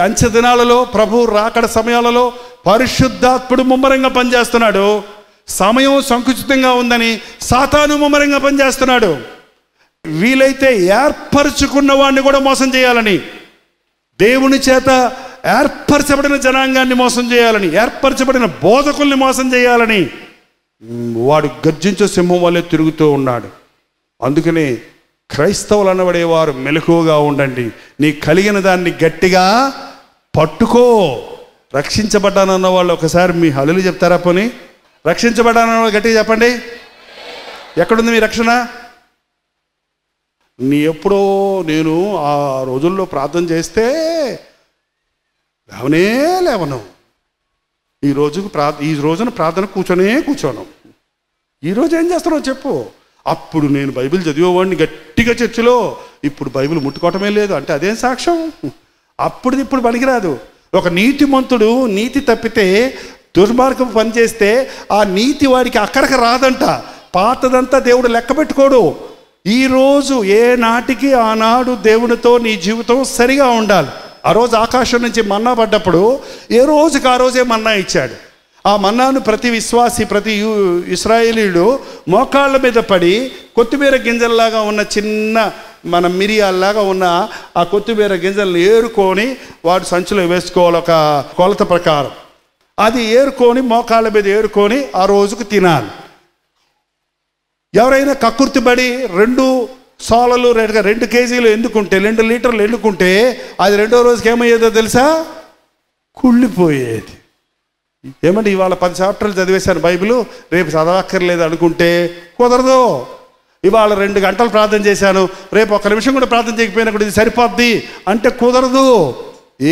అంచె దినాలలో, ప్రభు రాకడ సమయాలలో పరిశుద్ధాత్ముడు ముమ్మరంగా పనిచేస్తున్నాడు. సమయం సంకుచితంగా ఉందని సాతాను ముమ్మరంగా పనిచేస్తున్నాడు. వీలైతే ఏర్పరచుకున్న వాడిని కూడా మోసం చేయాలని, దేవుని చేత ఏర్పరచబడిన జనాంగాన్ని మోసం చేయాలని, ఏర్పరచబడిన బోధకుల్ని మోసం చేయాలని వాడు గర్జించే సింహం వల్లే తిరుగుతూ ఉన్నాడు. అందుకనే క్రైస్తవులు అనబడేవారు మెలకువగా ఉండండి. నీ కలిగిన దాన్ని గట్టిగా పట్టుకో. రక్షించబడ్డానన్న వాళ్ళు ఒకసారి మీ హల్లెలూయా చెప్తారా? పోనీ రక్షించబడ్డానన్న వాళ్ళు గట్టిగా చెప్పండి. ఎక్కడుంది మీ రక్షణ? ఎప్పుడో నేను ఆ రోజుల్లో ప్రార్థన చేస్తే లేవను. ఈ రోజున ప్రార్థన కూర్చోను. ఈరోజు ఏం చేస్తున్నావు చెప్పు. అప్పుడు నేను బైబిల్ చదివేవాడిని గట్టిగా చర్చిలో, ఇప్పుడు బైబిల్ ముట్టుకోవటమే లేదు అంటే అదేం సాక్ష్యం? ఇప్పుడు పనికిరాదు. ఒక నీతిమంతుడు నీతి తప్పితే, దుర్మార్గం పనిచేస్తే ఆ నీతి వాడికి అక్కడికి రాదంట. పాతదంతా దేవుడు లెక్క పెట్టుకోడు. ఈరోజు ఏ నాటికి ఆనాడు దేవునితో నీ జీవితం సరిగా ఉండాలి. ఆ రోజు ఆకాశం నుంచి మన్నా పడ్డప్పుడు ఏ రోజుకి ఆ రోజే మన్నా ఇచ్చాడు. ఆ మన్నాను ప్రతి విశ్వాసి, ప్రతి ఇశ్రాయేలీయుడు మోకాళ్ళ మీద పడి కొత్తిమీర గింజల్లాగా ఉన్న చిన్న మన మిరియాల్లాగా ఉన్న ఆ కొత్తిమీర గింజలను ఏరుకొని వాడు సంచిలో వేసుకోవాలి ఒక కొలత ప్రకారం. అది ఏరుకొని మోకాళ్ళ మీద ఏరుకొని ఆ రోజుకు తినాలి. ఎవరైనా కక్కుర్తిపడి 2 సోలలు 2 కేజీలు ఎందుకుంటే 2 లీటర్లు ఎందుకుంటే అది రెండో రోజుకి ఏమయ్యేదో తెలుసా? కుళ్ళిపోయేది. ఏమంటే ఇవాళ 10 చాప్టర్లు చదివేశాను బైబిల్, రేపు చదవక్కర్లేదు అనుకుంటే కుదరదు. ఇవాళ 2 గంటలు ప్రార్థన చేశాను, రేపు 1 నిమిషం కూడా ప్రార్థన చేయకపోయినా కూడా ఇది సరిపోద్ది అంటే కుదరదు.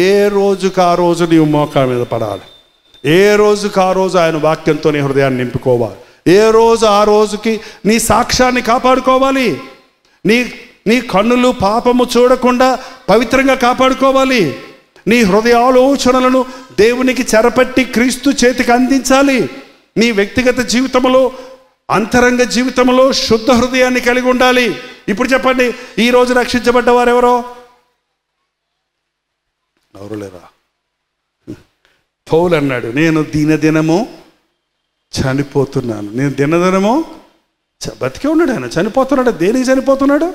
ఏ రోజుకి ఆ రోజు నీవు మోకాళ్ళ మీద పడాలి. ఏ రోజుకి ఆ రోజు ఆయన వాక్యంతో నీ హృదయాన్ని నింపుకోవాలి. ఏ రోజు ఆ రోజుకి నీ సాక్ష్యాన్ని కాపాడుకోవాలి. నీ కన్నులు పాపము చూడకుండా పవిత్రంగా కాపాడుకోవాలి. నీ హృదయ ఆలోచనలను దేవునికి చెరపట్టి క్రీస్తు చేతికి అందించాలి. నీ వ్యక్తిగత జీవితంలో, అంతరంగ జీవితంలో శుద్ధ హృదయాన్ని కలిగి ఉండాలి. ఇప్పుడు చెప్పండి, ఈ రోజు రక్షించబడ్డ వారు ఎవరో? ఎవరు లేరా? పౌలు అన్నాడు, నేను దినదినము చనిపోతున్నాను. నేను దినదినము బతికే ఉన్నాడు. ఆయన చనిపోతున్నాడు. దేనికి చనిపోతున్నాడు?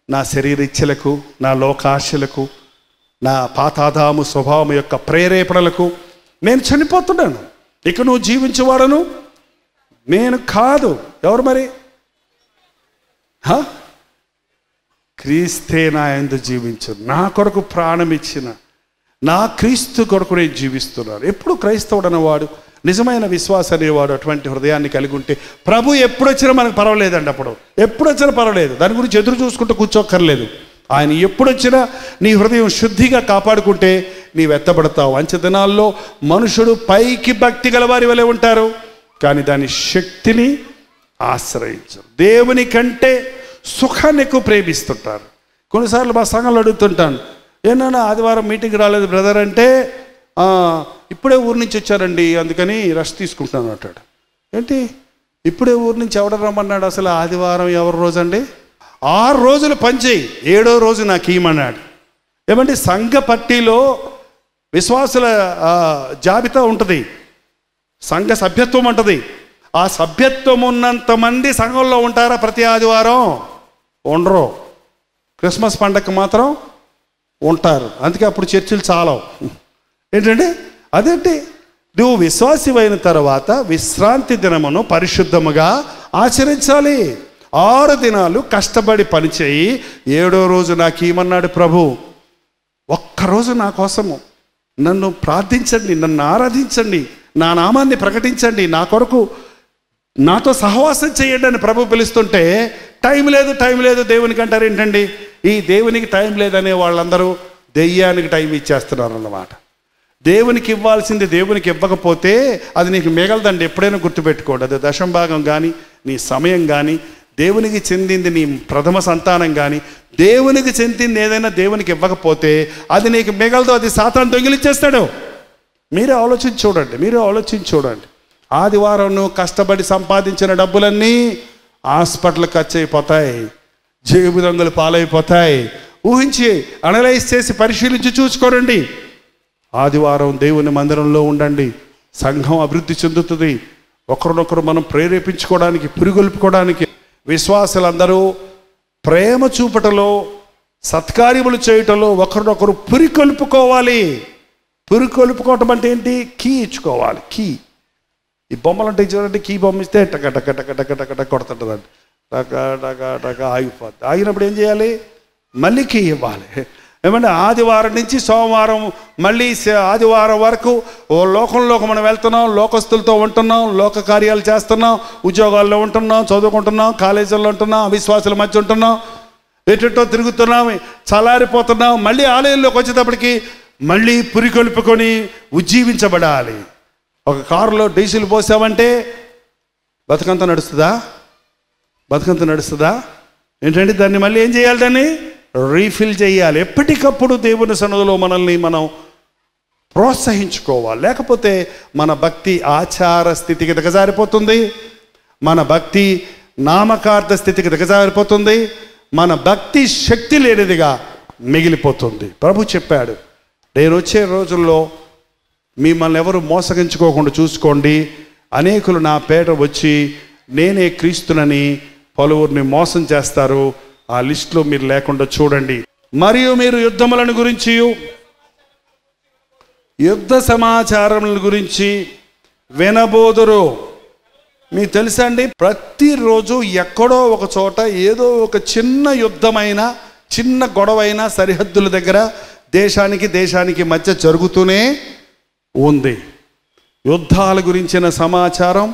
నా శరీర ఇచ్చలకు, నా లోకాశలకు, నా పాతాదాము స్వభావం యొక్క ప్రేరేపణలకు నేను చనిపోతున్నాను. ఇక నువ్వు జీవించేవాడను నేను కాదు. ఎవరు మరి? క్రీస్తే నా యందు జీవించు, నా కొరకు ప్రాణం ఇచ్చిన నా క్రీస్తు కొరకు నేను జీవిస్తున్నాను. ఎప్పుడు క్రైస్తవుడు అనేవాడు, నిజమైన విశ్వాసం అనేవాడు అటువంటి హృదయాన్ని కలిగి ఉంటే ప్రభు ఎప్పుడు వచ్చినా మనకు పర్వాలేదండి. అప్పుడు ఎప్పుడు వచ్చినా పర్వాలేదు, దాని గురించి ఎదురు చూసుకుంటూ కూర్చోక్కర్లేదు. ఆయన ఎప్పుడు వచ్చినా నీ హృదయం శుద్ధిగా కాపాడుకుంటే నీవు ఎత్తబడతావు. అంచె దినాల్లో మనుషుడు పైకి భక్తి గలవారి వలె ఉంటారు, కానీ దాని శక్తిని ఆశ్రయించరు. దేవుని కంటే సుఖాన్ని ఎక్కువ ప్రేమిస్తుంటారు. కొన్నిసార్లు మా సంఘంలో అడుగుతుంటాను, ఏమన్నా ఆదివారం మీటింగ్ రాలేదు బ్రదర్ అంటే, ఇప్పుడే ఊరి నుంచి వచ్చారండి అందుకని రెస్ట్ తీసుకుంటున్నాను అంటాడు. ఏంటి ఇప్పుడే ఊరి నుంచి ఎవడ రమ్మన్నాడు? అసలు ఆదివారం ఎవరి రోజు అండి? 6 రోజులు పనిచేయి, 7వ రోజు నాకు ఇమ్మన్నాడు. ఏమంటే సంఘ పట్టీలో విశ్వాసుల జాబితా ఉంటుంది, సంఘ సభ్యత్వం ఉంటుంది. ఆ సభ్యత్వం ఉన్నంతమంది సంఘంలో ఉంటారా ప్రతి ఆదివారం? ఉండరు. క్రిస్మస్ పండగకి మాత్రం ఉంటారు. అందుకే అప్పుడు చర్చిలు చాలవు. ఏంటంటే అదేంటి, నువ్వు విశ్వాసివైన తర్వాత విశ్రాంతి దినమును పరిశుద్ధముగా ఆచరించాలి. 6 దినాలు కష్టపడి పనిచేయి, 7వ రోజు నాకు ఏమన్నాడు ప్రభు? ఒక్కరోజు నా కోసము నన్ను ప్రార్థించండి, నన్ను ఆరాధించండి, నా నామాన్ని ప్రకటించండి, నా కొరకు నాతో సహవాసం చేయండి అని ప్రభు పిలుస్తుంటే టైం లేదు దేవునికి అంటారు. ఏంటండి ఈ దేవునికి టైం లేదనే వాళ్ళందరూ దెయ్యానికి టైం ఇచ్చేస్తున్నారు అన్నమాట. దేవునికి ఇవ్వాల్సింది దేవునికి ఇవ్వకపోతే అది నీకు మిగలదండి. ఎప్పుడైనా గుర్తుపెట్టుకోండి. అది దశంభాగం కానీ, నీ సమయం కానీ, దేవునికి చెందింది నీ ప్రథమ సంతానం కానీ, దేవునికి చెందింది ఏదైనా దేవునికి ఇవ్వకపోతే అది నీకు మిగలదు. అది సాతాను దొంగిలించేస్తాడు. మీరే ఆలోచించి చూడండి. ఆదివారం నువ్వు కష్టపడి సంపాదించిన డబ్బులన్నీ హాస్పిటల్ ఖర్చు అయిపోతాయి, జేబు దొంగలు పాలైపోతాయి. ఊహించి అనలైజ్ చేసి పరిశీలించి చూసుకోరండి. ఆదివారం దేవుని మందిరంలో ఉండండి. సంఘం అభివృద్ధి చెందుతుంది. ఒకరినొకరు మనం ప్రేరేపించుకోవడానికి, పురిగొల్పుకోవడానికి, విశ్వాసులందరూ ప్రేమ చూపటలో, సత్కార్యములు చేయటంలో ఒకరినొకరు పురికొల్పుకోవాలి. పురికొల్పుకోవటం అంటే ఏంటి? కీ ఇచ్చుకోవాలి. కీ. ఈ బొమ్మలు అంటే చూడండి, కీ బొమ్మ ఇస్తే టక టక టక టక టక టక కొడుతుంటుందండి. టక టక టక ఆగిపోద్ది. ఆగినప్పుడు ఏం చేయాలి? మళ్ళీ కీ ఇవ్వాలి. ఏమంటే ఆదివారం నుంచి సోమవారం మళ్ళీ ఆదివారం వరకు లోకంలోకి మనం వెళ్తున్నాం, లోకస్తులతో ఉంటున్నాం, లోక కార్యాలు చేస్తున్నాం, ఉద్యోగాల్లో ఉంటున్నాం, చదువుకుంటున్నాం, కాలేజీల్లో ఉంటున్నాం, అవిశ్వాసుల మధ్య ఉంటున్నాం, ఎటో తిరుగుతున్నాం, చల్లారిపోతున్నాం. మళ్ళీ ఆలయంలోకి వచ్చేటప్పటికి మళ్ళీ పురికొల్పుకొని ఉజ్జీవించబడాలి. ఒక కారులో డీజిల్ పోసామంటే బతుకంతా నడుస్తుందా? బతుకంతా నడుస్తుందా? ఏంటంటే దాన్ని మళ్ళీ ఏం చేయాలి? దాన్ని రీఫిల్ చేయాలి. ఎప్పటికప్పుడు దేవుని సన్నిధిలో మనల్ని మనం ప్రోత్సహించుకోవాలి. లేకపోతే మన భక్తి ఆచార స్థితికి దిగజారిపోతుంది, మన భక్తి నామకార్థ స్థితికి దిగజారిపోతుంది, మన భక్తి శక్తి లేనిదిగా మిగిలిపోతుంది. ప్రభు చెప్పాడు, నేను వచ్చే రోజుల్లో మిమ్మల్ని ఎవరు మోసగించుకోకుండా చూసుకోండి. అనేకులు నా పేట వచ్చి నేనే క్రీస్తునని పలువురిని మోసం చేస్తారు. ఆ లిస్టులో మీరు లేకుండా చూడండి. మరియు మీరు యుద్ధములను గురించి, యుద్ధ సమాచారముల గురించి వినబోదురు. మీకు తెలుసా అండి, ప్రతిరోజు ఎక్కడో ఒక చోట ఏదో ఒక చిన్న యుద్ధమైన, చిన్న గొడవైన సరిహద్దుల దగ్గర దేశానికి మధ్య జరుగుతూనే ఉంది. యుద్ధాల గురించిన సమాచారం,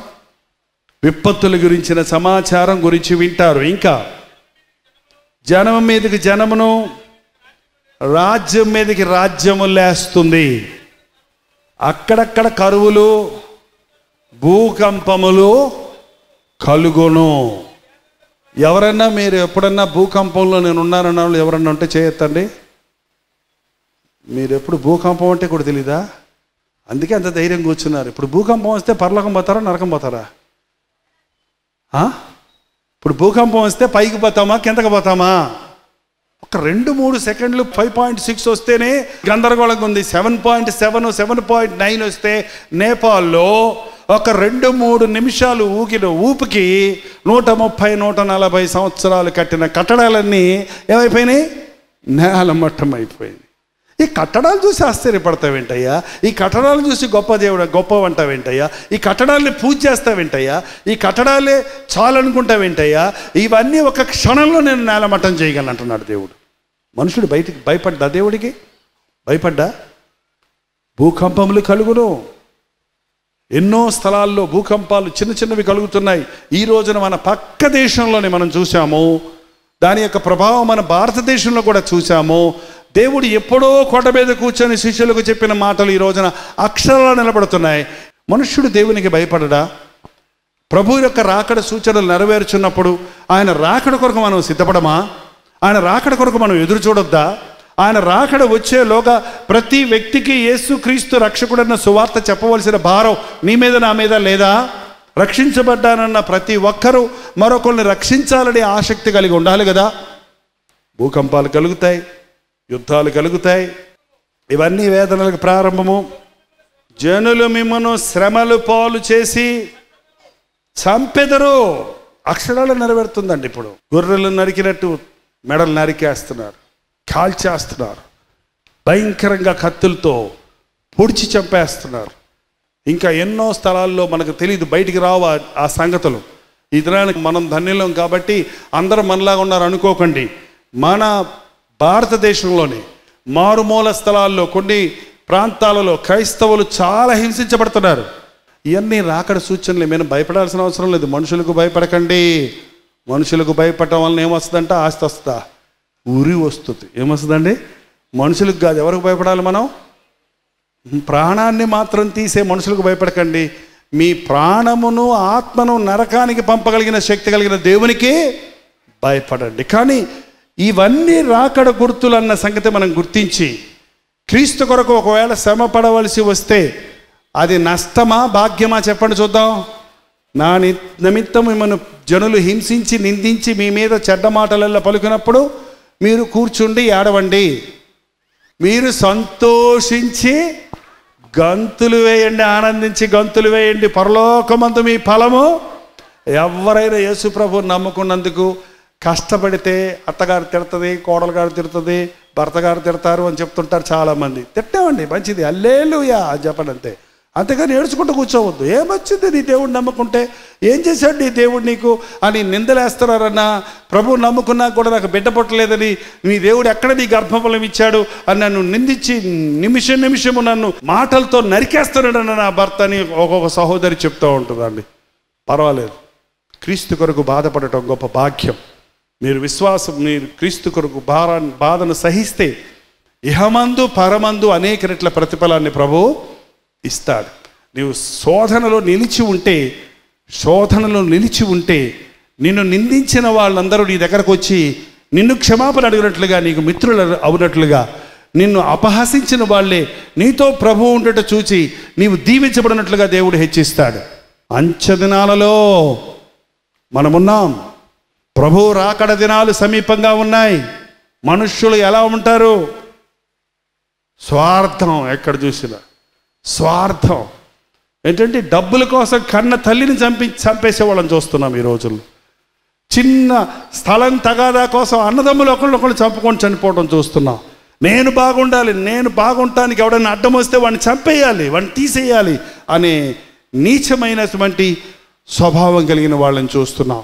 విపత్తుల గురించిన సమాచారం గురించి వింటారు. ఇంకా జనం మీదకి జనమును, రాజ్యం మీదకి రాజ్యము లేస్తుంది. అక్కడక్కడ కరువులు, భూకంపములు కలుగును. ఎవరన్నా మీరు ఎప్పుడన్నా భూకంపంలో నేను ఉన్నానన్న వాళ్ళు ఎవరన్నా ఉంటే చేయొద్దండి. మీరు ఎప్పుడు భూకంపం అంటే కూడా తెలీదా? అందుకే అంత ధైర్యం కూర్చున్నారు. ఇప్పుడు భూకంపం వస్తే పరలోకం పోతారా, నరకం పోతారా? ఇప్పుడు భూకంపం వస్తే పైకి పోతామా, కిందకి పోతామా? ఒక 2-3 సెకండ్లు 5.6 వస్తేనే గందరగోళంగా ఉంది. 7.7, 7.9 వస్తే నేపాల్లో ఒక 2-3 నిమిషాలు ఊగిన ఊపికి 130-140 సంవత్సరాలు కట్టిన కట్టడాలన్నీ ఏమైపోయినాయి? నేల మట్టం అయిపోయింది. ఈ కట్టడాలు చూసి ఆశ్చర్యపడతావేంటయ్యా? ఈ కట్టడాలు చూసి గొప్ప దేవుడు గొప్పవంటావేంటయ్యా? ఈ కట్టడాలని పూజ చేస్తావేంటయ్యా? ఈ కట్టడాలే చాలనుకుంటావేంటయ్యా? ఇవన్నీ ఒక క్షణంలో నేను నేలమట్టం చేయగలను అంటున్నాడు దేవుడు. మనుషుడు బయటికి భయపడ్డా? దేవుడికి భయపడ్డా? భూకంపములు కలుగును. ఎన్నో స్థలాల్లో భూకంపాలు చిన్న చిన్నవి కలుగుతున్నాయి. ఈ రోజున మన పక్క దేశంలోనే మనం చూసాము. దాని యొక్క ప్రభావం మన భారతదేశంలో కూడా చూసాము. దేవుడు ఎప్పుడో కొండ మీద కూర్చొని శిష్యులకు చెప్పిన మాటలు ఈ రోజున అక్షరాలు నిలబడుతున్నాయి. మనుష్యుడు దేవునికి భయపడడా? ప్రభు యొక్క రాకడ సూచనలు నెరవేర్చున్నప్పుడు ఆయన రాకడ కొరకు మనం సిద్ధపడమా? ఆయన రాకడ కొరకు మనం ఎదురు చూడొద్దా? ఆయన రాకడ వచ్చేలోగా ప్రతి వ్యక్తికి యేసుక్రీస్తు రక్షకుడన్న సువార్త చెప్పవలసిన భారం నీ మీద నా మీద లేదా? రక్షించబడ్డానన్న ప్రతి ఒక్కరూ మరొకరిని రక్షించాలని ఆసక్తి కలిగి ఉండాలి కదా. భూకంపాలు కలుగుతాయి, యుద్ధాలు కలుగుతాయి. ఇవన్నీ వేదనలకు ప్రారంభము. జనులు మిమ్మను శ్రమలు పాలు చేసి చంపెదరు. అక్షరాలు నెరవేరుతుందండి. ఇప్పుడు గొర్రెలు నరికినట్టు మెడలు నరికేస్తున్నారు, కాల్చేస్తున్నారు, భయంకరంగా కత్తులతో పొడిచి చంపేస్తున్నారు. ఇంకా ఎన్నో స్థలాల్లో మనకు తెలియదు, బయటికి రావు ఆ సంగతులు. ఈ దినానికి మనం ధన్యులం కాబట్టి అందరూ మనలాగా ఉన్నారు అనుకోకండి. మన భారతదేశంలోని మారుమూల స్థలాల్లో కొన్ని ప్రాంతాలలో క్రైస్తవులు చాలా హింసించబడుతున్నారు. ఇవన్నీ రాకడ సూచనలు. ఏమైనా భయపడాల్సిన అవసరం లేదు. మనుషులకు భయపడకండి. మనుషులకు భయపడటం వలన ఏమొస్తుందంటే ఆస్తి వస్తుందా? ఉరి వస్తుంది. ఏమొస్తుందండి? మనుషులకు కాదు. ఎవరికి భయపడాలి మనం? ప్రాణాన్ని మాత్రం తీసే మనుషులకు భయపడకండి. మీ ప్రాణమును ఆత్మను నరకానికి పంపగలిగిన శక్తి కలిగిన దేవునికి భయపడండి. కానీ ఇవన్నీ రాకడ గుర్తులు అన్న సంగతి మనం గుర్తించి క్రీస్తు కొరకు ఒకవేళ శ్రమ పడవలసి వస్తే అది నష్టమా భాగ్యమా చెప్పండి చూద్దాం. నా నిమిత్తం మిమ్మల్ని జనులు హింసించి నిందించి మీ మీద చెడ్డ మాటలలో పలుకున్నప్పుడు మీరు కూర్చుండి ఏడవండి, మీరు సంతోషించి గంతులు వేయండి, ఆనందించి గంతులు వేయండి, పరలోకమందు మీ ఫలము. ఎవరైనా యేసు ప్రభువుని నమ్ముకున్నందుకు కష్టపడితే అత్తగారు తిడుతుంది, కోడలు గారు తిడుతుంది, భర్త గారు తిడతారు అని చెప్తుంటారు చాలామంది. తిట్టామండి, మంచిది, హల్లెలూయా అని చెప్పండి అంతే. అంతేగాని ఏడ్చుకుంటూ కూర్చోవద్దు. ఏమొచ్చింది నీ దేవుడిని నమ్ముకుంటే, ఏం చేశాడు నీ దేవుడు నీకు అని నిందలేస్తున్నారన్నా, ప్రభువు నమ్ముకున్నా కూడా నాకు బిడ్డ పుట్టలేదని, నీ దేవుడు ఎక్కడ నీ గర్భఫలం ఇచ్చాడు అని నన్ను నిందించి నిమిషము నన్ను మాటలతో నరికేస్తున్నాడన్న నా భర్త అని ఒక్కొక్క సహోదరి చెప్తూ ఉంటుందండి. పర్వాలేదు, క్రీస్తు కొరకు బాధపడటం గొప్ప భాగ్యం. మీరు క్రీస్తు కొరకు బాధను సహిస్తే ఇహమందు పరమందు అనేక రెట్ల ప్రతిఫలాన్ని ప్రభువు ఇస్తాడు. నీవు శోధనలో నిలిచి ఉంటే నిన్ను నిందించిన వాళ్ళందరూ నీ దగ్గరకు వచ్చి నిన్ను క్షమాపణ అడిగినట్లుగా, నీకు మిత్రులు అవునట్లుగా, నిన్ను అపహసించిన వాళ్ళే నీతో ప్రభువు ఉండట చూచి నీవు దీవించబడినట్లుగా దేవుడు హెచ్చిస్తాడు. అంచెదినాలలో మనమున్నాం. ప్రభువు రాకడ దినాలు సమీపంగా ఉన్నాయి. మనుష్యులు ఎలా ఉంటారు? స్వార్థం, ఎక్కడ చూసినా స్వార్థం. ఏంటంటే డబ్బుల కోసం కన్న తల్లిని చంపేసే వాళ్ళని చూస్తున్నాం ఈ రోజుల్లో. చిన్న స్థలం తగాదా కోసం అన్నదమ్ములు ఒకళ్ళు చంపుకొని చనిపోవడం చూస్తున్నాం. నేను బాగుండాలి, నేను బాగుంటానికి ఎవడన్నా అడ్డం వస్తే వాడిని చంపేయాలి, వాడిని తీసేయాలి అనే నీచమైనటువంటి స్వభావం కలిగిన వాళ్ళని చూస్తున్నాం.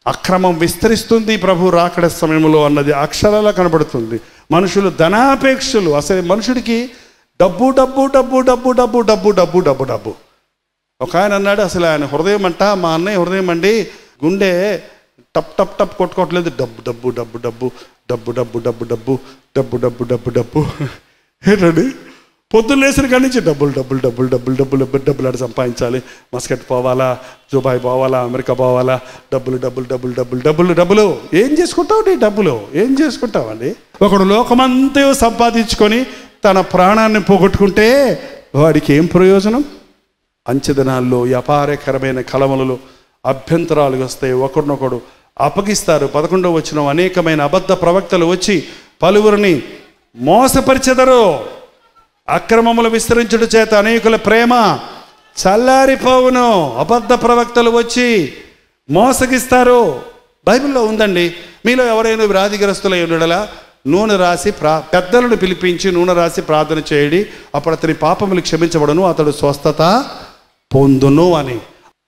అక్రమం విస్తరిస్తుంది ప్రభు రాకడ సమయంలో అన్నది అక్షరాలా కనబడుతుంది. మనుషులు ధనాపేక్షలు. అసలు మనుషుడికి డబ్బు డబ్బు డబ్బు డబ్బు డబ్బు డబ్బు డబ్బు డబ్బు డబ్బు. ఒక ఆయన అన్నాడు, అసలు ఆయన హృదయం అంట, మా అన్నయ్య హృదయం అండి, గుండె టప్ టప్ టప్ కొట్టుకోవట్లేదు, డబ్బు డబ్బు డబ్బు డబ్బు డబ్బు డబ్బు డబ్బు డబ్బు డబ్బు డబ్బు డబ్బు డబ్బు. ఏంటండి, పొద్దున్న లేచిన కాడి నుంచి డబ్బులు డబ్బులు డబ్బులు డబ్బులు డబ్బులు డబ్బులు అటు సంపాదించాలి, మస్కట్ పోవాలా, దుబాయ్ పోవాలా, అమెరికా పోవాలా, డబ్బులు డబ్బులు డబ్బులు డబ్బులు డబ్బులు డబ్బులు. ఏం చేసుకుంటావు నీ డబ్బులు? ఏం చేసుకుంటావండి? ఒకడు లోకమంతా సంపాదించుకొని తన ప్రాణాన్ని పోగొట్టుకుంటే వాడికి ఏం ప్రయోజనం? అంచెదినాల్లో వ్యాపారకరమైన కలవలలో అభ్యంతరాలు వస్తాయి, ఒకరినొకడు అప్పగిస్తారు. 11వ వచనం, అనేకమైన అబద్ధ ప్రవక్తలు వచ్చి పలువురిని మోసపరిచెదరు. అక్రమములు విస్తరించుట చేత అనేకుల ప్రేమ చల్లారిపోవును. అబద్ధ ప్రవక్తలు వచ్చి మోసగిస్తారు. బైబిల్లో ఉందండి. మీలో ఎవరైనా వ్యాధిగ్రస్తులై ఉండడలా నూనె రాసి పెద్దలను పిలిపించి నూనె రాసి ప్రార్థన చేయడి, అప్పుడు అతని పాపములు క్షమించబడును, అతడు స్వస్థత పొందును అని.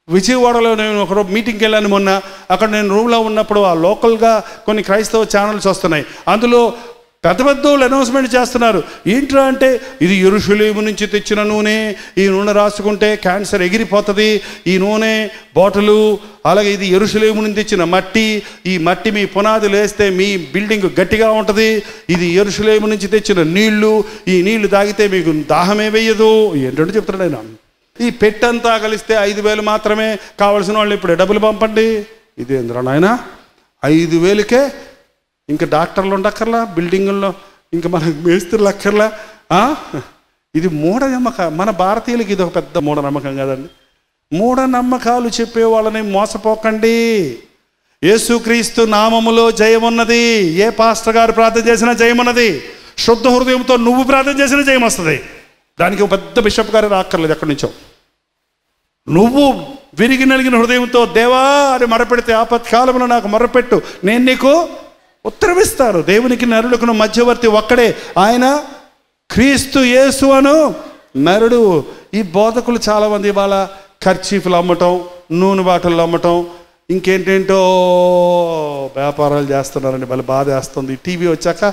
విజయవాడలో నేను ఒక మీటింగ్కి వెళ్ళాను మొన్న. అక్కడ నేను రూమ్లో ఉన్నప్పుడు ఆ లోకల్గా కొన్ని క్రైస్తవ ఛానల్స్ వస్తున్నాయి. అందులో పెద్ద పెద్ద వాళ్ళు అనౌన్స్మెంట్ చేస్తున్నారు. ఏంట్రా అంటే, ఇది యెరూషలేము నుంచి తెచ్చిన నూనె, ఈ నూనె రాసుకుంటే క్యాన్సర్ ఎగిరిపోతుంది, ఈ నూనె బాటిలు, అలాగే ఇది యెరూషలేము నుంచి తెచ్చిన మట్టి, ఈ మట్టి మీ పునాదులు వేస్తే మీ బిల్డింగ్ గట్టిగా ఉంటుంది, ఇది యెరూషలేము నుంచి తెచ్చిన నీళ్లు, ఈ నీళ్లు తాగితే మీకు దాహమే వేయదు. ఏంటంటే చెప్తున్నాడు ఆయన. ఈ పెట్టంతా కలిస్తే 5,000 మాత్రమే, కావలసిన వాళ్ళు ఇప్పుడు డబ్బులు పంపండి. ఇదేంద్రా నాయన, 5,000కే ఇంకా డాక్టర్లు ఉండక్కర్లా, బిల్డింగుల్లో ఇంకా మనకు మేస్త్రులు అక్కర్లా. ఇది మూఢనమ్మకం. మన భారతీయులకి ఇది ఒక పెద్ద మూఢనమ్మకం కదండి. మూఢనమ్మకాలు చెప్పే వాళ్ళని మోసపోకండి. యేసుక్రీస్తు నామములో జయమున్నది. ఏ పాస్టర్ గారు ప్రార్థన చేసినా జయమున్నది. శుద్ధ హృదయంతో నువ్వు ప్రార్థన చేసినా జయం వస్తుంది. దానికి ఒక పెద్ద బిషప్ గారు రాక్కర్లేదు ఎక్కడి నుంచో. నువ్వు విరిగి నలిగిన హృదయంతో దేవా అని మొరపెడితే, ఆపత్కాలంలో నాకు మొరపెట్టు, నేను నీకు ఉత్తరమిస్తారు. దేవునికి నరుడుకును మధ్యవర్తి ఒక్కడే, ఆయన క్రీస్తు యేసు అను నరుడు. ఈ బోధకులు చాలామంది ఇవాళ కర్చీఫ్లు అమ్మటం, నూనె బాటలు అమ్మటం, ఇంకేంటేంటో వ్యాపారాలు చేస్తున్నారండి. వాళ్ళ బాధ వేస్తుంది. టీవీ వచ్చాక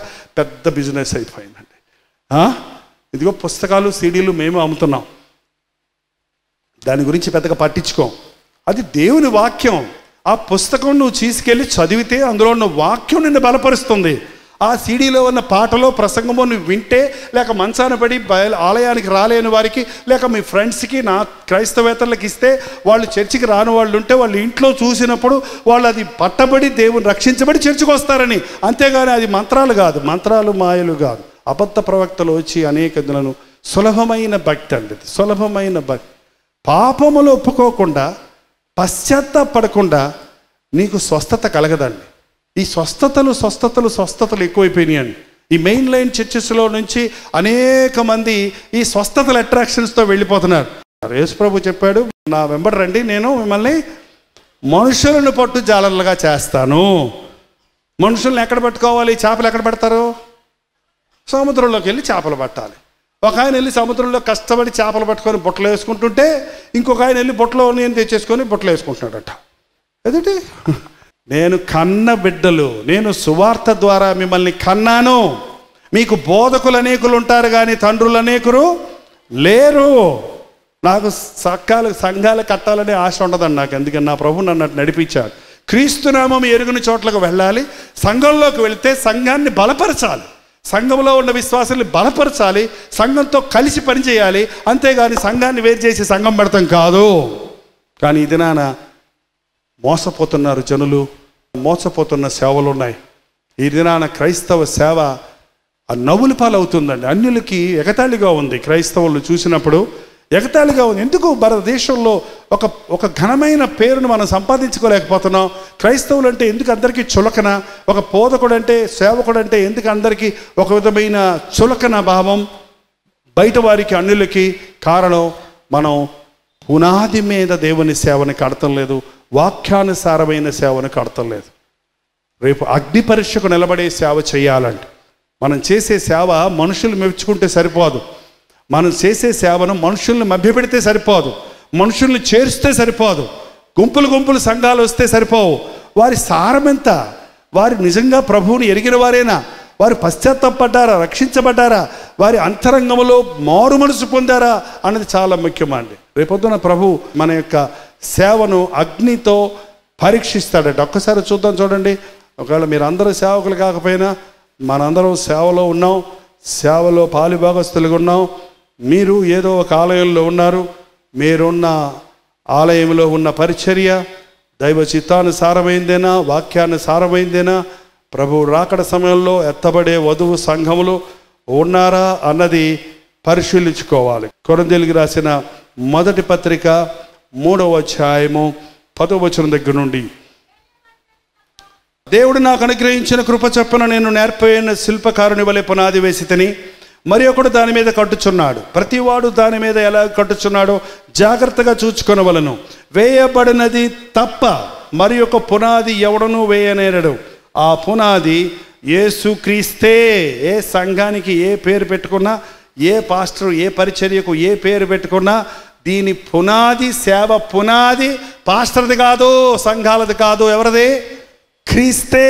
పెద్ద బిజినెస్ అయిపోయిందండి. ఇదిగో పుస్తకాలు, సీడీలు మేము అమ్ముతున్నాం. దాని గురించి పెద్దగా పట్టించుకోం. అది దేవుని వాక్యం. ఆ పుస్తకం నువ్వు తీసుకెళ్ళి చదివితే అందులో ఉన్న వాక్యం నిన్ను బలపరుస్తుంది. ఆ సీడీలో ఉన్న పాటలో ప్రసంగమో నువ్వు వింటే, లేక మంచాన పడి ఆలయానికి రాలేని వారికి, లేక మీ ఫ్రెండ్స్కి, నా క్రైస్తవేతరులకు ఇస్తే, వాళ్ళు చర్చికి రాని వాళ్ళు ఉంటే వాళ్ళు ఇంట్లో చూసినప్పుడు వాళ్ళు అది పట్టబడి దేవుని రక్షించబడి చర్చికి వస్తారని. అంతేగాని అది మంత్రాలు కాదు, మంత్రాలు మాయలు కాదు. అబద్ధ ప్రవక్తలు వచ్చి అనేక దినాలను సులభమైన భక్తి అండి, సులభమైన భక్తి. పాపములు ఒప్పుకోకుండా, పశ్చాత్తాపడకుండా నీకు స్వస్థత కలగదండి. ఈ స్వస్థతలు ఎక్కువైపోయినాయండి. ఈ మెయిన్ లైన్ చర్చెస్లో నుంచి అనేక మంది ఈ స్వస్థతల అట్రాక్షన్స్తో వెళ్ళిపోతున్నారు. యేసు ప్రభు చెప్పాడు, నా వెంబడి రండి, నేను మిమ్మల్ని మనుషులను పట్టు జాలర్లుగా చేస్తాను. మనుషుల్ని ఎక్కడ పట్టుకోవాలి? చేపలు ఎక్కడ పడతారు? సముద్రంలోకి వెళ్ళి చేపలు పట్టాలి. ఒక ఆయన వెళ్ళి సముద్రంలో కష్టపడి చేపలు పట్టుకొని బుట్టలు వేసుకుంటుంటే ఇంకొక ఆయన వెళ్ళి బుట్టలో నేను తెచ్చేసుకొని బుట్టలు వేసుకుంటున్నాడట. ఎదుటి నేను కన్న బిడ్డలు, నేను సువార్త ద్వారా మిమ్మల్ని కన్నాను. మీకు బోధకులు అనేకులు ఉంటారు కానీ తండ్రులు అనేకులు లేరు. నాకు సంఘాలు కట్టాలనే ఆశ ఉండదండి నాకు. ఎందుకని నా ప్రభు నన్ను నడిపించాడు. క్రీస్తునామం ఎరుగుని చోట్లకు వెళ్ళాలి. సంఘంలోకి వెళితే సంఘాన్ని బలపరచాలి, సంఘంలో ఉన్న విశ్వాసాన్ని బలపరచాలి, సంఘంతో కలిసి పనిచేయాలి. అంతేగాని సంఘాన్ని వేరు చేసి సంఘం పెడతాం కాదు. కానీ ఈ దినాన మోసపోతున్నారు జనులు, మోసపోతున్న సేవలు ఉన్నాయి. ఈ దినాన క్రైస్తవ సేవ నవ్వుల పాలవుతుందండి. అన్యులకి ఎగతాళిగా ఉంది. క్రైస్తవులు చూసినప్పుడు ఎగతాళిగా ఉంది. ఎందుకు భారతదేశంలో ఒక ఘనమైన పేరును మనం సంపాదించుకోలేకపోతున్నాం? క్రైస్తవులు అంటే ఎందుకు అందరికీ చులకన? ఒక బోధకుడు అంటే, సేవకుడు అంటే ఎందుకు అందరికీ ఒక విధమైన చులకన భావం బయట వారికి, అన్యులకి? కారణం, మనం పునాది మీద దేవుని సేవని కడతం లేదు, వాక్యానుసారమైన సేవను కడతం లేదు. రేపు అగ్ని పరీక్షకు నిలబడే సేవ చేయాలంటే మనం చేసే సేవ మనుషులు మెచ్చుకుంటే సరిపోదు. మనం చేసే సేవను మనుషుల్ని మభ్యపెడితే సరిపోదు, మనుషుల్ని చేరిస్తే సరిపోదు, గుంపులు సంఘాలు వస్తే సరిపోవు. వారి సారం ఎంత? వారు నిజంగా ప్రభువుని ఎరిగిన వారేనా? వారు పశ్చాత్తాపడ్డారా? రక్షించబడ్డారా? వారి అంతరంగంలో మారు మనసు పొందారా అన్నది చాలా ముఖ్యమండి. రేపొద్దున ప్రభు మన యొక్క సేవను అగ్నితో పరీక్షిస్తాడట. ఒక్కసారి చూడండి. ఒకవేళ మీరు అందరూ సేవకులు కాకపోయినా మనందరం సేవలో ఉన్నాం, సేవలో పాలుభాగస్తులుగా ఉన్నాం. మీరు ఏదో ఒక ఆలయంలో ఉన్నారు. మీరున్న ఆలయంలో ఉన్న పరిచర్య దైవ చిత్తానుసారమైందేనా? వాక్యానుసారమైందేనా? ప్రభు రాకడ సమయంలో ఎత్తబడే వధువు సంఘములు ఉన్నారా అన్నది పరిశీలించుకోవాలి. కొరింథీయులకు రాసిన మొదటి పత్రిక 3వ అధ్యాయము 10వ వచనం దగ్గర నుండి, దేవుడు నాకు అనుగ్రహించిన కృప చొప్పున నేను నేర్పైన శిల్పకారుని వలె పునాది వేసితిని, మరి ఒకడు దాని మీద కట్టుచున్నాడు. ప్రతివాడు దాని మీద ఎలా కట్టుచున్నాడో జాగ్రత్తగా చూచుకొనవలను. వేయబడినది తప్ప మరి ఒక పునాది ఎవడనూ వేయనేరడు. ఆ పునాది యేసుక్రీస్తే. ఏ సంఘానికి ఏ పేరు పెట్టుకున్నా, ఏ పాస్టర్ ఏ పరిచర్యకు ఏ పేరు పెట్టుకున్నా, దీని పునాది, సేవ పునాది పాస్టర్ది కాదు, సంఘాలది కాదు. ఎవరిది? క్రీస్తే.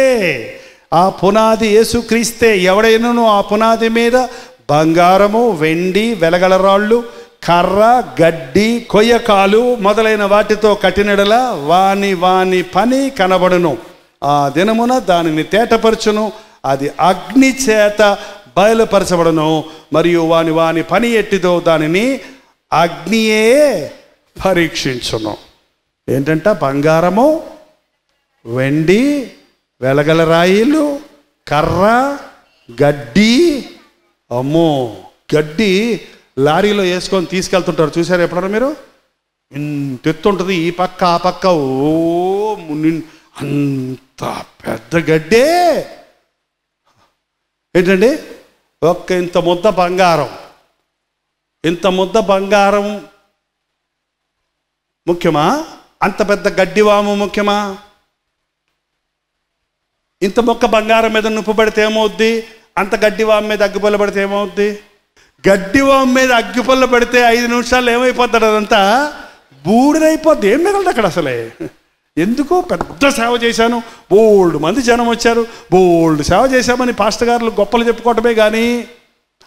ఆ పునాది యేసుక్రీస్తే. ఎవడైనాను ఆ పునాది మీద బంగారము, వెండి, వెలగల రాళ్ళు, కర్ర, గడ్డి, కొయ్యకాలు మొదలైన వాటితో కట్టినడల వాని పని కనబడును. ఆ దినమున దానిని తేటపరచును, అది అగ్ని చేత బయలుపరచబడును. మరియు వాని పని ఎట్టిదో దానిని అగ్నియే పరీక్షించును. ఏంటంట? బంగారము, వెండి, వెలగల రాయిలు, కర్ర, గడ్డి. అమ్మో, గడ్డి లారీలో వేసుకొని తీసుకెళ్తుంటారు, చూసారు ఎప్పుడన్నా మీరు? ఇంత ఎత్తుంటుంది, ఈ పక్క ఆ పక్క. ఓ అంత పెద్ద గడ్డే. ఏంటండి? ఇంత ముద్ద బంగారం, ఇంత ముద్ద బంగారం ముఖ్యమా? అంత పెద్ద గడ్డివాము ముఖ్యమా? ఇంత మొక్క బంగారం మీద నుప్పు పడితే ఏమవుద్ది? అంత గడ్డివాము మీద అగ్గిపొల్ల పడితే ఏమవుద్ది? గడ్డివాము మీద అగ్గిపొల్ల పడితే 5 నిమిషాలు ఏమైపోతాడు? అదంతా బూడిదైపోద్ది. ఏం మిగలదు అక్కడ అసలే. ఎందుకు? పెద్ద సేవ చేశాను, బోల్డ్ మంది జనం వచ్చారు, బోల్డ్ సేవ చేశామని పాస్టర్ గారు గొప్పలు చెప్పుకోవటమే కానీ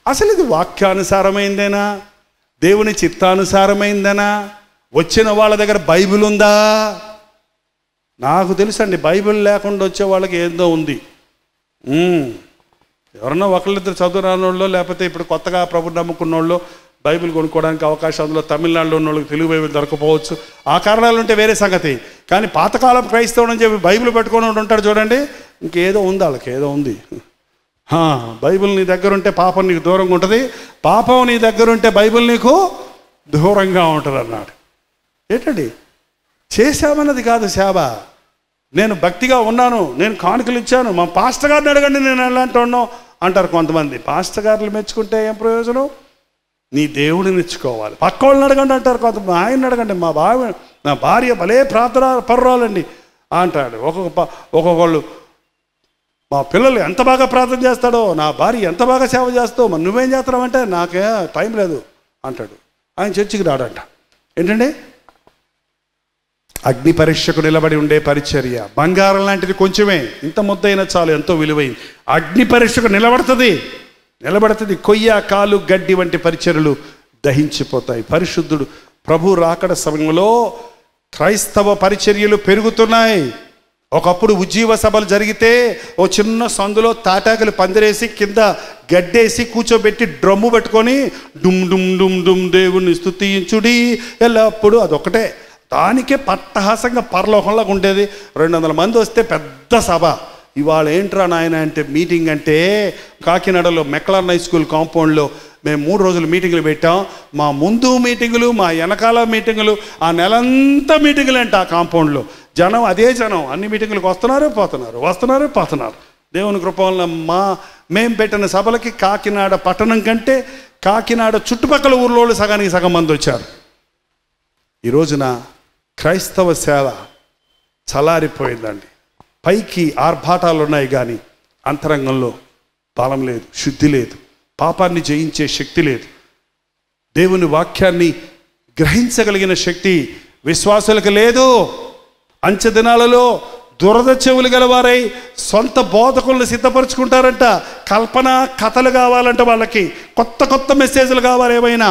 అసలు ఇది వాక్యానుసారమైందేనా? దేవుని చిత్తానుసారమైందేనా? వచ్చిన వాళ్ళ దగ్గర బైబిల్ ఉందా? నాకు తెలుసండి, బైబిల్ లేకుండా వచ్చే వాళ్ళకి ఏందో ఉంది. ఎవరన్నా ఒకళ్ళిద్దరు చదువు రానోళ్ళు, లేకపోతే ఇప్పుడు కొత్తగా ప్రభుని నమ్ముకున్న వాళ్ళు బైబిల్ కొనుక్కోవడానికి అవకాశం, అందులో తమిళనాడులో ఉన్న వాళ్ళకి తెలుగు బైబిల్ దొరకపోవచ్చు. ఆ కారణాలు ఉంటే వేరే సంగతి. కానీ పాతకాలం క్రైస్తవుడు అని చెప్పి బైబిల్ పెట్టుకొని ఉంటాడు చూడండి, ఇంకేదో ఉంది, వాళ్ళకి ఏదో ఉంది. బైబిల్ నీ దగ్గర ఉంటే పాపం నీకు దూరంగా ఉంటుంది, పాపం నీ దగ్గర ఉంటే బైబిల్ నీకు దూరంగా ఉంటుంది అన్నాడు. ఏంటండి? చేశామన్నది కాదు సేవ. నేను భక్తిగా ఉన్నాను, నేను కానుకలు ఇచ్చాను, మా పాస్టర్ గారిని అడగండి నేను ఎలాంటి ఉన్నాను అంటారు కొంతమంది. పాస్టర్ గారులు మెచ్చుకుంటే ఏం ప్రయోజనం? నీ దేవుడిని మెచ్చుకోవాలి. పక్క వాళ్ళని అడగండి అంటారు కొంతమంది. ఆయన్ని అడగండి, నా భార్య భలే ప్రార్థన పర్వాలండి అంటాడు. ఒక్కొక్కళ్ళు మా పిల్లలు ఎంత బాగా ప్రార్థన చేస్తాడో, నా భార్య ఎంత బాగా సేవ చేస్తావు, మరి నువ్వేం చేస్తున్నావంటే నాకే టైం లేదు అంటాడు. ఆయన చర్చికి రాడంట. ఏంటండి? అగ్ని పరీక్షకు నిలబడి ఉండే పరిచర్య బంగారం లాంటిది, కొంచెమే, ఇంత ముద్దైనా చాలు, ఎంతో విలువైంది. అగ్ని పరీక్షకు నిలబడుతుంది. కొయ్య, కాలు, గడ్డి వంటి పరిచర్యలు దహించిపోతాయి. పరిశుద్ధుడు ప్రభు రాకడ సమయంలో క్రైస్తవ పరిచర్యలు పెరుగుతున్నాయి. ఒకప్పుడు ఉజ్జీవ సభలు జరిగితే ఓ చిన్న సందులో తాటాకులు పందిరేసి కింద గడ్డేసి కూర్చోబెట్టి డ్రమ్ము పెట్టుకొని డుమ్ డుమ్ డుమ్ డుమ్ దేవుణ్ణి స్తుతించుడి ఎల్లప్పుడు, అదొకటే. దానికే పట్టహాసంగా పరలోకంలాగా ఉండేది. 200 మంది వస్తే పెద్ద సభ. ఇవాళ ఏంట్రా నాయన అంటే మీటింగ్ అంటే, కాకినాడలో మెక్లార్న్ హై స్కూల్ కాంపౌండ్లో మేము 3 రోజులు మీటింగులు పెట్టాం. మా ముందు మీటింగులు, మా వెనకాల మీటింగులు, ఆ నెలంతా మీటింగులు అంటే ఆ కాంపౌండ్లో జనం, అదే జనం అన్ని మీటింగులకు వస్తున్నారు పోతున్నారు. దేవుని కృప వల్ల మేము పెట్టిన సభలకి కాకినాడ పట్టణం కంటే కాకినాడ చుట్టుపక్కల ఊర్లో సగానికి సగం మంది వచ్చారు. ఈ రోజున క్రైస్తవ సేవ చలారిపోయిందండి. పైకి ఆర్భాటాలు ఉన్నాయి కానీ అంతరంగంలో బలం లేదు, శుద్ధి లేదు, పాపాన్ని జయించే శక్తి లేదు. దేవుని వాక్యాన్ని గ్రహించగలిగిన శక్తి విశ్వాసులకు లేదు. అంచె దినాలలో దురద చెవులు గలవారై సొంత బోధకులను సిద్ధపరుచుకుంటారంట. కల్పన కథలు కావాలంట వాళ్ళకి, కొత్త మెసేజ్లు కావాలి, ఏమైనా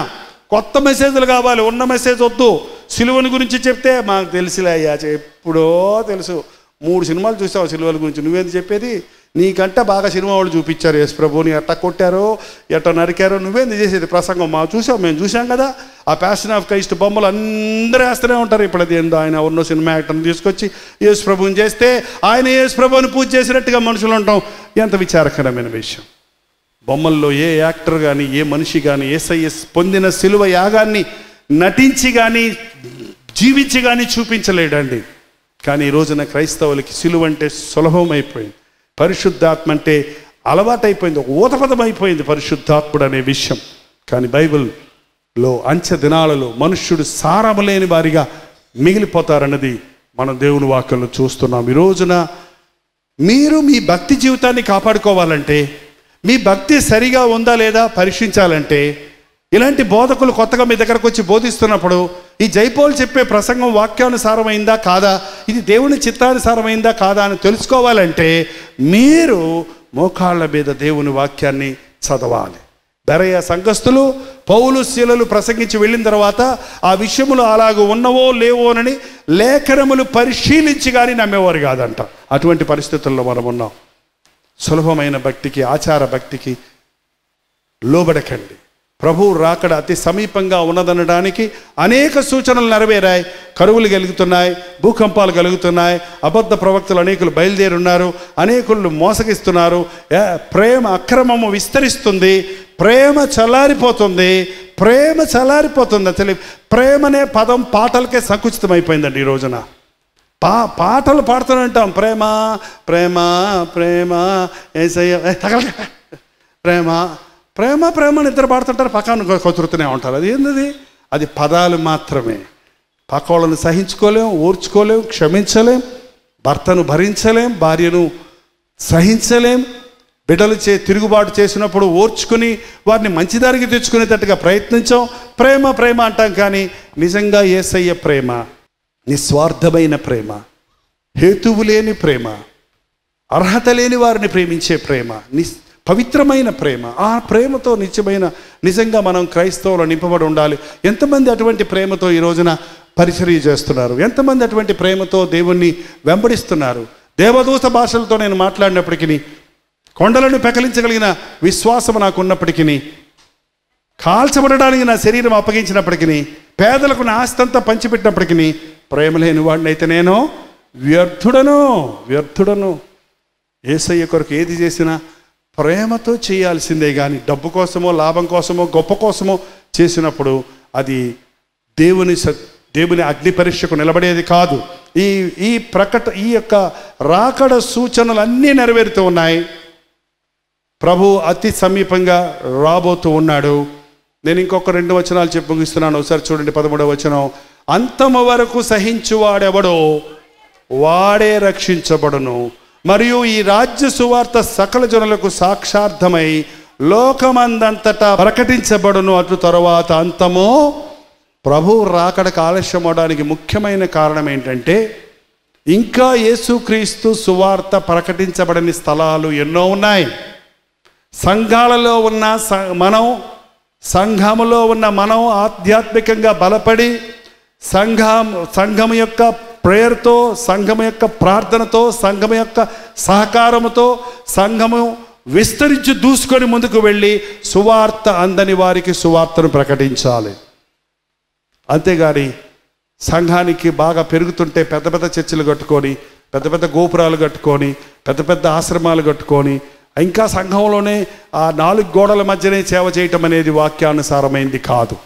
కొత్త మెసేజ్లు కావాలి. ఉన్న మెసేజ్ వద్దు. సిలువని గురించి చెప్తే మాకు తెలుసులే అయ్యా, ఎప్పుడో తెలుసు, 3 సినిమాలు చూసావు సిలువల గురించి, నువ్వేంది చెప్పేది? నీకంటే బాగా సినిమా వాళ్ళు చూపించారు యేసు ప్రభుని, ఎట్ట కొట్టారో ఎట్ట నరికారో, నువ్వేంది చేసేది ప్రసంగం? మేము చూసాం కదా. ఆ ప్యాషన్ ఆఫ్ క్రైస్ట్ బొమ్మలు అందరూ వేస్తూనే ఉంటారు. ఇప్పుడు అది ఏందో, ఆయన ఉన్న సినిమా యాక్టర్ని తీసుకొచ్చి యేసు ప్రభుని చేస్తే ఆయన యేసు ప్రభుని పూజ చేసినట్టుగా మనుషులు ఉంటాం. ఎంత విచారకరమైన విషయం. బొమ్మల్లో ఏ యాక్టర్ కానీ ఏ మనిషి కానీ యేసయ్య పొందిన సిలువ యాగాన్ని నటించి కానీ జీవించి కానీ చూపించలేడండి. కానీ ఈ రోజున క్రైస్తవులకి సిలువ అంటే సులభమైపోయింది. పరిశుద్ధాత్మ అంటే అలవాటైపోయింది, ఒక ఊతపదం అయిపోయింది పరిశుద్ధాత్ముడు అనే విషయం. కానీ బైబిల్లో అంచె దినాలలో మనుష్యుడు సారము లేని వారిగా మిగిలిపోతారన్నది మనం దేవుని వాక్యంలో చూస్తున్నాం. ఈ రోజున మీరు మీ భక్తి జీవితాన్ని కాపాడుకోవాలంటే, మీ భక్తి సరిగా ఉందా లేదా పరీక్షించాలంటే, ఇలాంటి బోధకులు కొత్తగా మీ దగ్గరకు వచ్చి బోధిస్తున్నప్పుడు ఈ జైపోల్ చెప్పే ప్రసంగం వాక్యానుసారమైందా కాదా, ఇది దేవుని చిత్తానుసారమైందా కాదా అని తెలుసుకోవాలంటే మీరు మోకాళ్ళ మీద దేవుని వాక్యాన్ని చదవాలి. బెరయ సంఘస్థులు పౌలు శీలలు ప్రసంగించి వెళ్ళిన తర్వాత ఆ విషయములు అలాగూ ఉన్నవో లేవోనని లేఖనములు పరిశీలించి కానీ నమ్మేవారు కాదంట. అటువంటి పరిస్థితుల్లో మనం ఉన్నాం. సులభమైన భక్తికి, ఆచార భక్తికి లోబడకండి. ప్రభు రాకడ అతి సమీపంగా ఉన్నదనడానికి అనేక సూచనలు నెరవేరాయి. కరువులు కలుగుతున్నాయి, భూకంపాలు కలుగుతున్నాయి, అబద్ధ ప్రవక్తలు అనేకులు బయలుదేరున్నారు, అనేకులు మోసగిస్తున్నారు, ప్రేమ అక్రమము విస్తరిస్తుంది, ప్రేమ చల్లారిపోతుంది. అసలు ప్రేమనే పదం పాటలకే సంకుచితమైపోయిందండి ఈ రోజున. పాటలు పాడుతూనే ఉంటాం, ప్రేమ ప్రేమ ప్రేమ యేసయ్య ప్రేమ ప్రేమ ప్రేమ అని ఇద్దరు పాడుతుంటారు, పక్కన కొతురుతూనే ఉంటారు. అది ఏంది? అది పదాలు మాత్రమే. పక్కవాళ్ళని సహించుకోలేం, ఓర్చుకోలేం, క్షమించలేం, భర్తను భరించలేం, భార్యను సహించలేం, బిడ్డలు తిరుగుబాటు చేసినప్పుడు ఓర్చుకుని వారిని మంచిదారికి తెచ్చుకునేటట్టుగా ప్రయత్నించాం. ప్రేమ ప్రేమ అంటాం, కానీ నిజంగా యేసయ్య ప్రేమ నిస్వార్థమైన ప్రేమ, హేతువు లేని ప్రేమ, అర్హత లేని వారిని ప్రేమించే ప్రేమ, పవిత్రమైన ప్రేమ. ఆ ప్రేమతో నిజంగా మనం క్రైస్తవులు నింపబడి ఉండాలి. ఎంతమంది అటువంటి ప్రేమతో ఈ రోజున పరిచర్య చేస్తున్నారు? ఎంతమంది అటువంటి ప్రేమతో దేవుణ్ణి వెంబడిస్తున్నారు? దేవదూత భాషలతో నేను మాట్లాడినప్పటికీ, కొండలను పెకలించగలిగిన విశ్వాసం నాకు ఉన్నప్పటికీ, కాల్చబడడానికి నా శరీరం అప్పగించినప్పటికీ, పేదలకు నా ఆస్తంతా పంచిపెట్టినప్పటికీ, ప్రేమ లేని వాడినైతే నేను వ్యర్థుడను. యేసయ్య కొరకు ఏది చేసినా ప్రేమతో చేయాల్సిందే, కానీ డబ్బు కోసమో, లాభం కోసమో, గొప్ప కోసమో చేసినప్పుడు అది దేవుని అగ్ని పరీక్షకు నిలబడేది కాదు. ఈ యొక్క రాకడ సూచనలు అన్నీ నెరవేరుతూ ఉన్నాయి. ప్రభు అతి సమీపంగా రాబోతూ ఉన్నాడు. నేను ఇంకొక 2 వచనాలు చెప్పి ముగిస్తున్నాను. ఒకసారి చూడండి 13వ వచనం. అంతము వరకు సహించువాడెవడో వాడే రక్షించబడును, మరియు ఈ రాజ్య సువార్త సకల జనులకు సాక్షార్థమై లోకమందంతటా ప్రకటించబడును. అటు తరువాత అంతము. ప్రభు రాకడకు ఆలస్యం అవడానికి ముఖ్యమైన కారణం ఏంటంటే, ఇంకా యేసుక్రీస్తు సువార్త ప్రకటించబడని స్థలాలు ఎన్నో ఉన్నాయి. సంఘాలలో ఉన్న సంఘములో ఉన్న మనం ఆధ్యాత్మికంగా బలపడి సంఘం యొక్క ప్రేయర్తో, సంఘం యొక్క ప్రార్థనతో, సంఘం యొక్క సహకారముతో సంఘము విస్తరించి దూసుకొని ముందుకు వెళ్ళి సువార్త అందని వారికి సువార్తను ప్రకటించాలి. అంతేగాని సంఘానికి బాగా పెరుగుతుంటే పెద్ద పెద్ద చర్చిలు కట్టుకొని, పెద్ద పెద్ద గోపురాలు కట్టుకొని, పెద్ద పెద్ద ఆశ్రమాలు కట్టుకొని, ఇంకా సంఘంలోనే ఆ 4 గోడల మధ్యనే సేవ చేయటం అనేది వాక్యానుసారమైంది కాదు.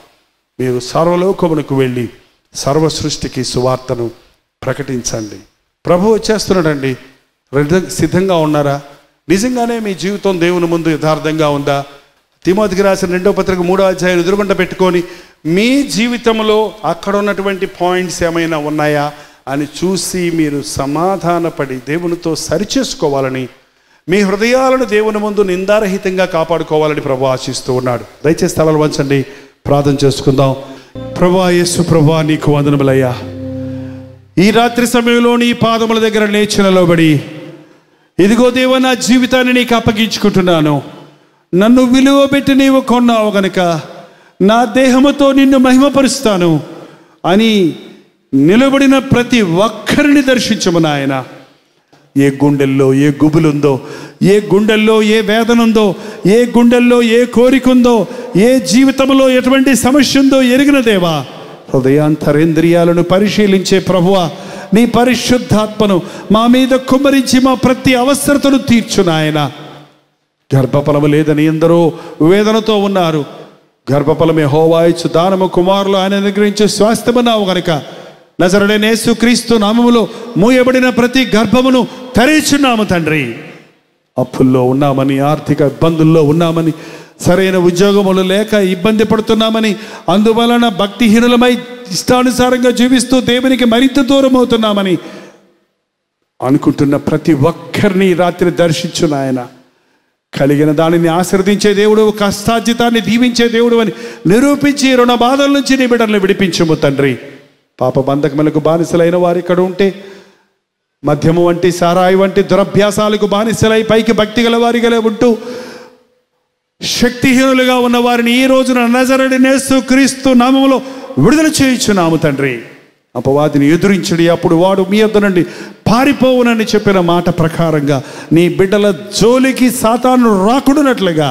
మీరు సర్వలోకమునకు వెళ్ళి సర్వ సృష్టికి సువార్తను ప్రకటించండి. ప్రభు వచ్చేస్తున్నాడండి. సిద్ధంగా ఉన్నారా? నిజంగానే మీ జీవితం దేవుని ముందు యథార్థంగా ఉందా? తిమోతికి రాసిన 2వ పత్రిక 3వ అధ్యాయం ఎదురుగుంట పెట్టుకొని మీ జీవితంలో అక్కడ ఉన్నటువంటి పాయింట్స్ ఏమైనా ఉన్నాయా అని చూసి మీరు సమాధానపడి దేవునితో సరిచేసుకోవాలని, మీ హృదయాలను దేవుని ముందు నిందారహితంగా కాపాడుకోవాలని ప్రభు ఆశిస్తూ ఉన్నాడు. దయచేసి స్థలాలు వంచండి, ప్రార్థన చేసుకుందాం. ప్రభువా యేసు ప్రభువా, నీకు వందనములయ్యా. ఈ రాత్రి సమయంలో నీ పాదముల దగ్గర లేచి నిలబడి, ఇదిగో దేవా నా జీవితాన్ని నీకు అప్పగించుకుంటున్నాను, నన్ను విలువ పెట్టి నీవు కొన్నావు గనుక నా దేహముతో నిన్ను మహిమపరుస్తాను అని నిలబడిన ప్రతి ఒక్కరిని దర్శించము నాయన. ఏ గుండెల్లో ఏ గుబులుందో, ఏ గుండెల్లో ఏ వేదన ఉందో, ఏ గుండెల్లో ఏ కోరిక ఉందో, ఏ జీవితంలో ఎటువంటి సమస్య ఉందో ఎరిగిన దేవా, హృదయాంతరేంద్రియాలను పరిశీలించే ప్రభువా, నీ పరిశుద్ధాత్మను మా మీద కుమ్మరించి మా ప్రతి అవసరతను తీర్చు నాయన. గర్భఫలము లేదని ఎందరో వేదనతో ఉన్నారు. గర్భఫలమే యెహోవా ఇచ్చు దానము, కుమారులు ఆయన అనుగ్రహించే స్వాస్థ్యమన్నావు గనుక నజరేయుడైన యేసుక్రీస్తు నామములో మూయబడిన ప్రతి గర్భమును తెరిచున్నాము తండ్రి. అప్పుల్లో ఉన్నామని, ఆర్థిక ఇబ్బందుల్లో ఉన్నామని, సరైన ఉద్యోగములు లేక ఇబ్బంది పడుతున్నామని, అందువలన భక్తిహీనులమై ఇష్టానుసారంగా జీవిస్తూ దేవునికి మరింత దూరం అవుతున్నామని అనుకుంటున్న ప్రతి ఒక్కరిని రాత్రి దర్శించు నాయన. కలిగిన దానిని ఆశీర్వదించే దేవుడు, కష్టార్జితాన్ని దీవించే దేవుడు అని నిరూపించి రుణ బాధల నుంచి నీ బిడ్డలను విడిపించుము తండ్రి. పాప బంధకములకు బానిసలైన వారు ఇక్కడ ఉంటే, మద్యము వంటి సారాయి వంటి దురభ్యాసాలకు బానిసలై పైకి భక్తి గల వారిగా ఉంటూ శక్తిహీనులుగా ఉన్న వారిని ఈ రోజున నజరేయుడైన యేసుక్రీస్తు నామములో విడుదల చేయించున్నాము తండ్రి. అపవాదిని ఎదురించడి, అప్పుడు వాడు మీ యొద్ద నుండి పారిపోవునని చెప్పిన మాట ప్రకారంగా నీ బిడ్డల జోలికి సాతాను రాకుడునట్లుగా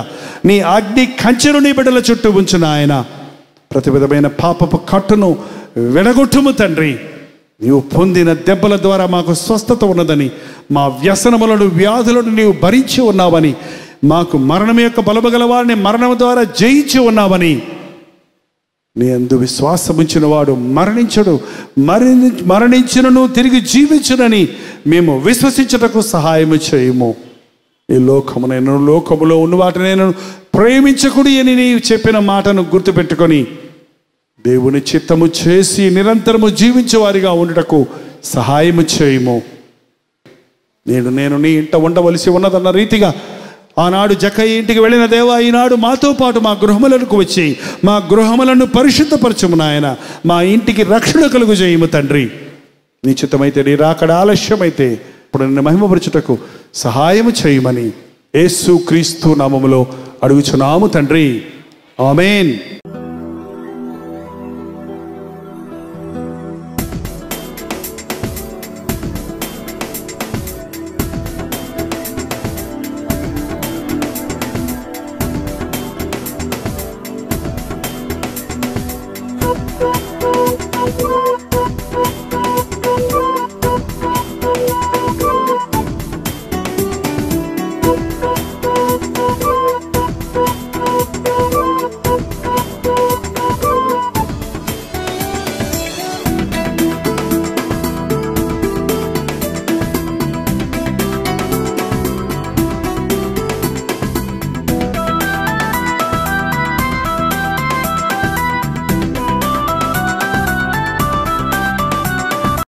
నీ అగ్ని కంచెను నీ బిడ్డల చుట్టూ ఉంచున ఆయన. ప్రతి విధమైన పాపపు కట్టును విడగొట్టుము తండ్రి. నీవు పొందిన దెబ్బల ద్వారా మాకు స్వస్థత ఉన్నదని, మా వ్యసనములను వ్యాధులను నీవు భరించి ఉన్నావని, మాకు మరణం యొక్క బలము గల వారిని మరణం ద్వారా జయించి ఉన్నావని, నీ యందు విశ్వాసముంచిన వాడు మరణించడు, మరణించినను తిరిగి జీవించునని మేము విశ్వసించుటకు సహాయము చేయము. ఈ లోకములో ఉన్న వాటిని నేను ప్రేమించకుడి అని నీవు చెప్పిన మాటను గుర్తుపెట్టుకొని దేవుని చిత్తము చేసి నిరంతరము జీవించే వారిగా ఉండటకు సహాయము చేయము. నేను నీ ఇంట ఉండవలసి ఉన్నదన్న రీతిగా ఆనాడు జక్కయ్య ఇంటికి వెళ్ళిన దేవా, ఈనాడు మాతో పాటు మా గృహములకు వచ్చి మా గృహములను పరిశుద్ధపరచుము నాయన. మా ఇంటికి రక్షణ కలుగు చేయము తండ్రి. నీ చిత్తమైతే, నీ రాకడ ఆలస్యమైతే ఇప్పుడు నిన్ను మహిమపరచుటకు సహాయము చేయమని యేసుక్రీస్తు నామములో అడుగుచున్నాము తండ్రి. ఆమేన్.